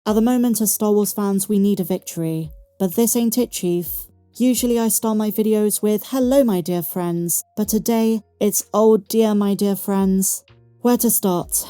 At the moment, as Star Wars fans, we need a victory. But this ain't it, Chief. Usually I start my videos with "Hello my dear friends," but today it's "Oh dear my dear friends." Where to start?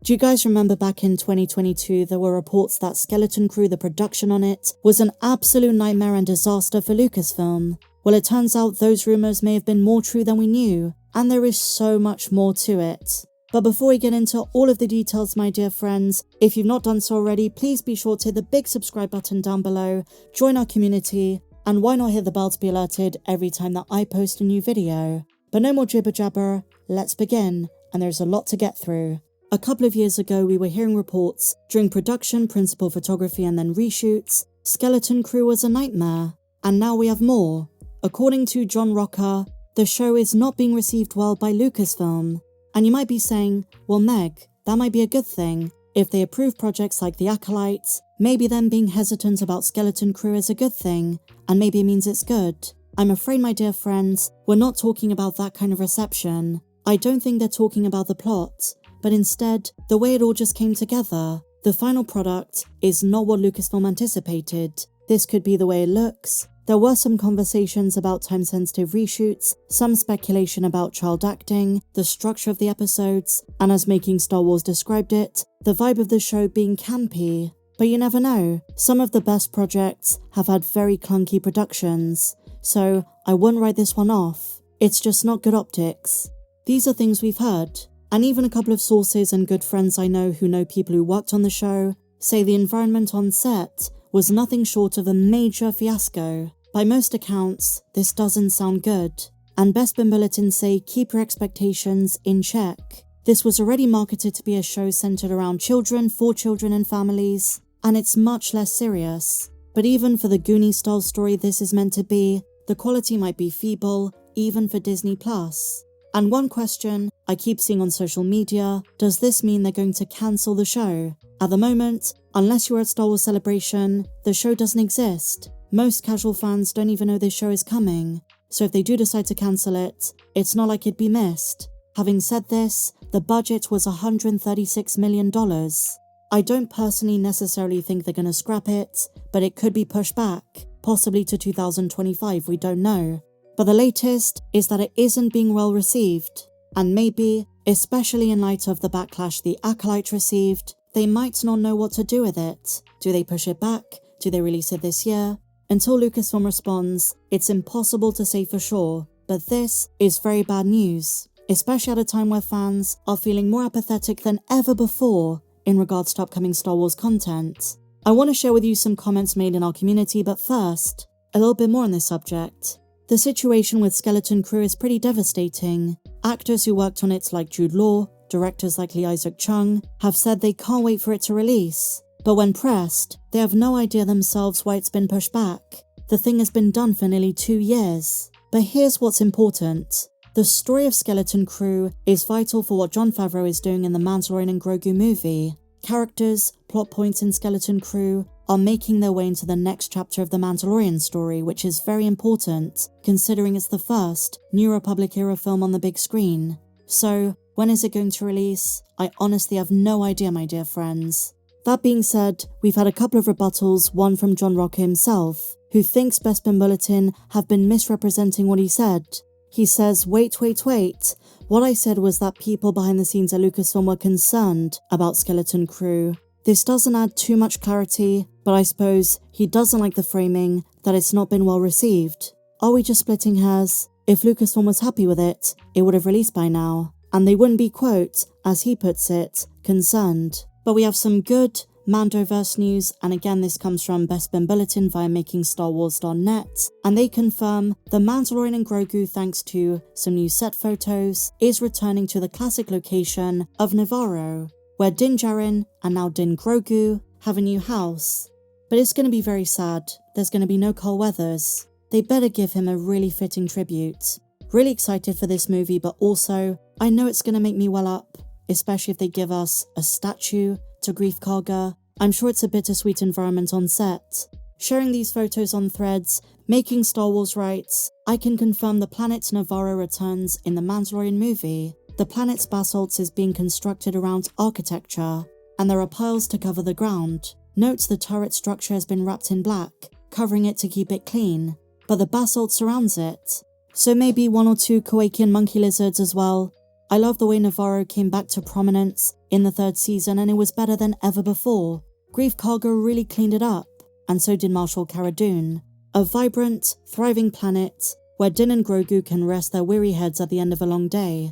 Do you guys remember back in 2022 there were reports that Skeleton Crew, the production on it, was an absolute nightmare and disaster for Lucasfilm? Well, it turns out those rumours may have been more true than we knew, and there is so much more to it. But before we get into all of the details, my dear friends, if you've not done so already, please be sure to hit the big subscribe button down below, join our community, and why not hit the bell to be alerted every time that I post a new video. But no more jibber jabber, let's begin, and there's a lot to get through. A couple of years ago, we were hearing reports during production, principal photography, and then reshoots. Skeleton Crew was a nightmare, and now we have more. According to John Rocker, the show is not being received well by Lucasfilm. And you might be saying, well Meg, that might be a good thing. If they approve projects like The Acolytes, maybe them being hesitant about Skeleton Crew is a good thing, and maybe it means it's good. I'm afraid, my dear friends, we're not talking about that kind of reception. I don't think they're talking about the plot, but instead, the way it all just came together. The final product is not what Lucasfilm anticipated. This could be the way it looks. There were some conversations about time-sensitive reshoots, some speculation about child acting, the structure of the episodes, and as Making Star Wars described it, the vibe of the show being campy. But you never know, some of the best projects have had very clunky productions, so I wouldn't write this one off. It's just not good optics. These are things we've heard, and even a couple of sources and good friends I know who know people who worked on the show say the environment on set was nothing short of a major fiasco. By most accounts, this doesn't sound good, and Bespin Bulletins say keep your expectations in check. This was already marketed to be a show centered around children, for children and families, and it's much less serious. But even for the Goonies-style story this is meant to be, the quality might be feeble, even for Disney+. And one question I keep seeing on social media, does this mean they're going to cancel the show? At the moment, unless you're at Star Wars Celebration, the show doesn't exist. Most casual fans don't even know this show is coming, so if they do decide to cancel it, it's not like it'd be missed. Having said this, the budget was $136 million. I don't personally necessarily think they're gonna scrap it, but it could be pushed back, possibly to 2025, we don't know. But the latest is that it isn't being well received, and maybe, especially in light of the backlash The Acolyte received, they might not know what to do with it. Do they push it back? Do they release it this year? Until Lucasfilm responds, it's impossible to say for sure, but this is very bad news, especially at a time where fans are feeling more apathetic than ever before in regards to upcoming Star Wars content. I want to share with you some comments made in our community, but first, a little bit more on this subject. The situation with Skeleton Crew is pretty devastating. Actors who worked on it like Jude Law, directors like Lee Isaac Chung, have said they can't wait for it to release. But when pressed, they have no idea themselves why it's been pushed back. The thing has been done for nearly 2 years. But here's what's important. The story of Skeleton Crew is vital for what Jon Favreau is doing in the Mandalorian and Grogu movie. Characters, plot points in Skeleton Crew are making their way into the next chapter of the Mandalorian story, which is very important, considering it's the first New Republic era film on the big screen. So, when is it going to release? I honestly have no idea, my dear friends. That being said, we've had a couple of rebuttals, one from John Rocker himself, who thinks Bespin Bulletin have been misrepresenting what he said. He says, wait, what I said was that people behind the scenes at Lucasfilm were concerned about Skeleton Crew. This doesn't add too much clarity, but I suppose he doesn't like the framing that it's not been well received. Are we just splitting hairs? If Lucasfilm was happy with it, it would have released by now, and they wouldn't be, quote, as he puts it, concerned. But we have some good Mandoverse news, and again this comes from Bespin Bulletin via MakingStarWars.net, and they confirm the Mandalorian and Grogu, thanks to some new set photos, is returning to the classic location of Navarro, where Din Djarin and now Din Grogu have a new house. But it's going to be very sad. There's going to be no Carl Weathers. They better give him a really fitting tribute. Really excited for this movie, but also I know it's going to make me well up, especially if they give us a statue to Grief Karga. I'm sure it's a bittersweet environment on set. Sharing these photos on Threads, Making Star Wars writes, I can confirm the planet Navarro returns in the Mandalorian movie. The planet's basalt is being constructed around architecture, and there are piles to cover the ground. Note the turret structure has been wrapped in black, covering it to keep it clean, but the basalt surrounds it. So maybe 1 or 2 Kowakian monkey lizards as well. I love the way Navarro came back to prominence in the 3rd season, and it was better than ever before. Greef Karga really cleaned it up, and so did Marshal Cara Dune. A vibrant, thriving planet where Din and Grogu can rest their weary heads at the end of a long day.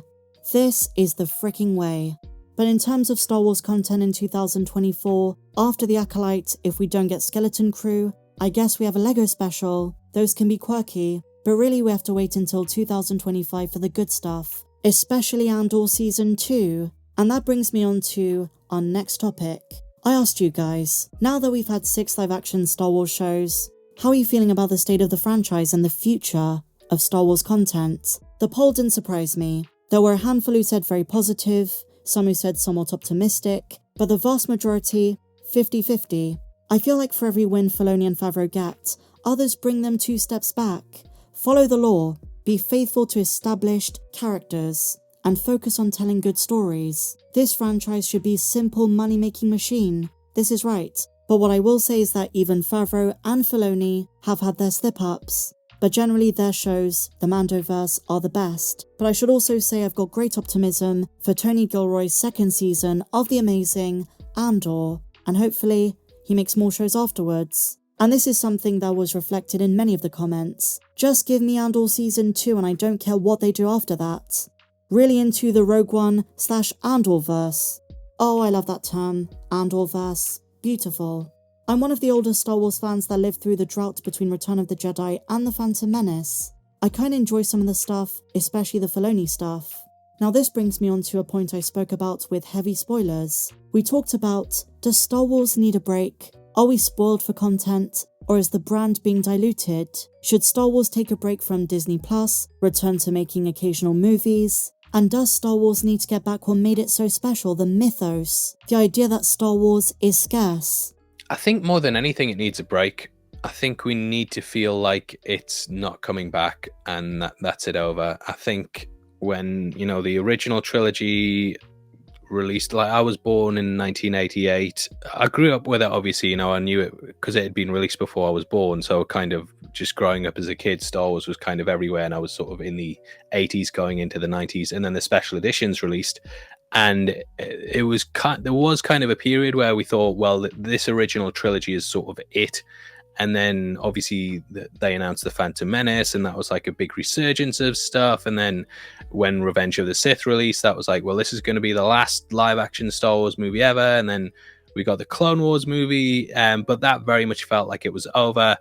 This is the fricking way. But in terms of Star Wars content in 2024, after The Acolyte, if we don't get Skeleton Crew, I guess we have a Lego special. Those can be quirky, but really we have to wait until 2025 for the good stuff, especially Andor Season 2. And that brings me on to our next topic. I asked you guys, now that we've had 6 live-action Star Wars shows, how are you feeling about the state of the franchise and the future of Star Wars content? The poll didn't surprise me. There were a handful who said very positive, some who said somewhat optimistic, but the vast majority, 50-50. I feel like for every win Filoni and Favreau get, others bring them 2 steps back. Follow the law, be faithful to established characters, and focus on telling good stories. This franchise should be a simple money-making machine. This is right. But what I will say is that even Favreau and Filoni have had their slip-ups. But generally their shows, the Mandoverse, are the best. But I should also say I've got great optimism for Tony Gilroy's 2nd season of the amazing Andor, and hopefully he makes more shows afterwards. And this is something that was reflected in many of the comments. Just give me Andor Season 2 and I don't care what they do after that. Really into the Rogue One/Andorverse. Oh, I love that term, Andorverse. Beautiful. I'm one of the older Star Wars fans that lived through the drought between Return of the Jedi and The Phantom Menace. I kinda enjoy some of the stuff, especially the Filoni stuff. Now this brings me on to a point I spoke about with heavy spoilers. We talked about, does Star Wars need a break? Are we spoiled for content? Or is the brand being diluted? Should Star Wars take a break from Disney Plus, return to making occasional movies? And does Star Wars need to get back what made it so special, the mythos? The idea that Star Wars is scarce? I think more than anything, it needs a break. I think we need to feel like it's not coming back and that's it over. I think when, the original trilogy released, like I was born in 1988. I grew up with it, obviously, I knew it because it had been released before I was born. So kind of just growing up as a kid, Star Wars was kind of everywhere. And I was sort of in the 80s going into the 90s. And then the special editions released. And there was kind of a period where we thought, well, this original trilogy is sort of it. And then obviously they announced The Phantom Menace, and that was like a big resurgence of stuff. And then when Revenge of the Sith released, that was like, well, this is going to be the last live action Star Wars movie ever. And then we got the Clone Wars movie, but that very much felt like it was over.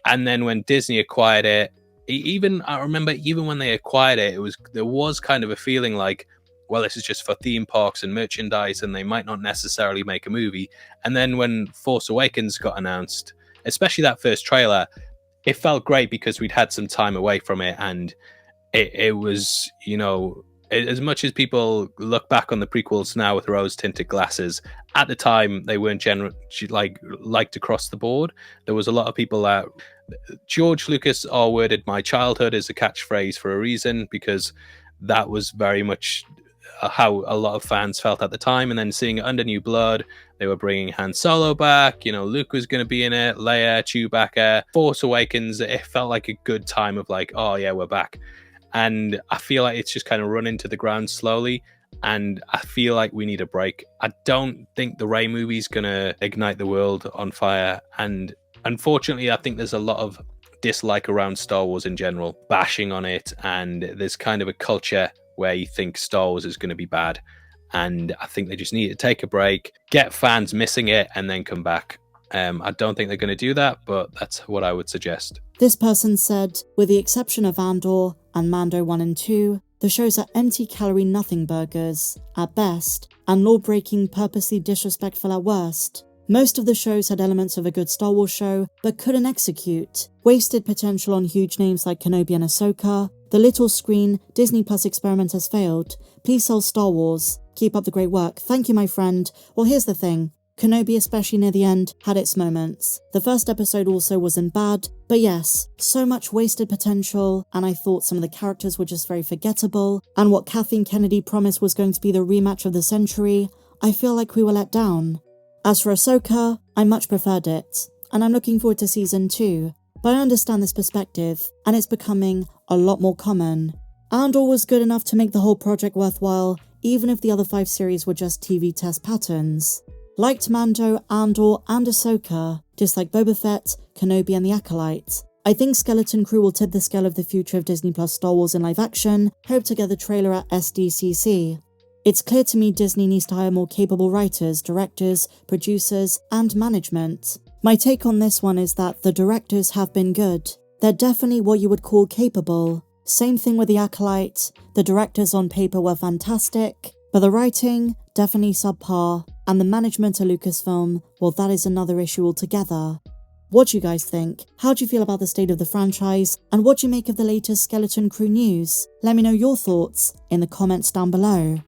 And then when Disney acquired it, I remember even when they acquired it, there was kind of a feeling like, well, this is just for theme parks and merchandise, and they might not necessarily make a movie. And then when Force Awakens got announced, especially that first trailer, it felt great because we'd had some time away from it. And it was, as much as people look back on the prequels now with rose-tinted glasses, at the time, they weren't liked across the board. There was a lot of people that George Lucas R-worded my childhood as a catchphrase for a reason, because that was very much how a lot of fans felt at the time. And then seeing it under New Blood, they were bringing Han Solo back, Luke was going to be in it, Leia, Chewbacca, Force Awakens. It felt like a good time of like, oh yeah, we're back. And I feel like it's just kind of run into the ground slowly, and I feel like we need a break. I don't think the Rey movie's going to ignite the world on fire, and unfortunately I think there's a lot of dislike around Star Wars in general, bashing on it, and there's kind of a culture where you think Star Wars is going to be bad. And I think they just need to take a break, get fans missing it, and then come back. I don't think they're going to do that, but that's what I would suggest. This person said, with the exception of Andor and Mando 1 and 2, the shows are empty-calorie nothing burgers at best, and law-breaking, purposely disrespectful at worst. Most of the shows had elements of a good Star Wars show, but couldn't execute. Wasted potential on huge names like Kenobi and Ahsoka. The little screen Disney Plus experiment has failed. Please sell Star Wars. Keep up the great work. Thank you, my friend. Well, here's the thing. Kenobi, especially near the end, had its moments. The first episode also wasn't bad, but yes, so much wasted potential, and I thought some of the characters were just very forgettable, and what Kathleen Kennedy promised was going to be the rematch of the century, I feel like we were let down. As for Ahsoka, I much preferred it, and I'm looking forward to season 2, but I understand this perspective, and it's becoming a lot more common. Andor was good enough to make the whole project worthwhile, even if the other 5 series were just TV test patterns. Liked Mando, Andor, and Ahsoka, disliked Boba Fett, Kenobi, and the Acolyte. I think Skeleton Crew will tip the scale of the future of Disney Plus Star Wars in live action, hope to get the trailer at SDCC. It's clear to me Disney needs to hire more capable writers, directors, producers, and management. My take on this one is that the directors have been good. They're definitely what you would call capable. Same thing with The Acolyte. The directors on paper were fantastic, but the writing, definitely subpar, and the management at Lucasfilm, well, that is another issue altogether. What do you guys think? How do you feel about the state of the franchise? And what do you make of the latest Skeleton Crew news? Let me know your thoughts in the comments down below.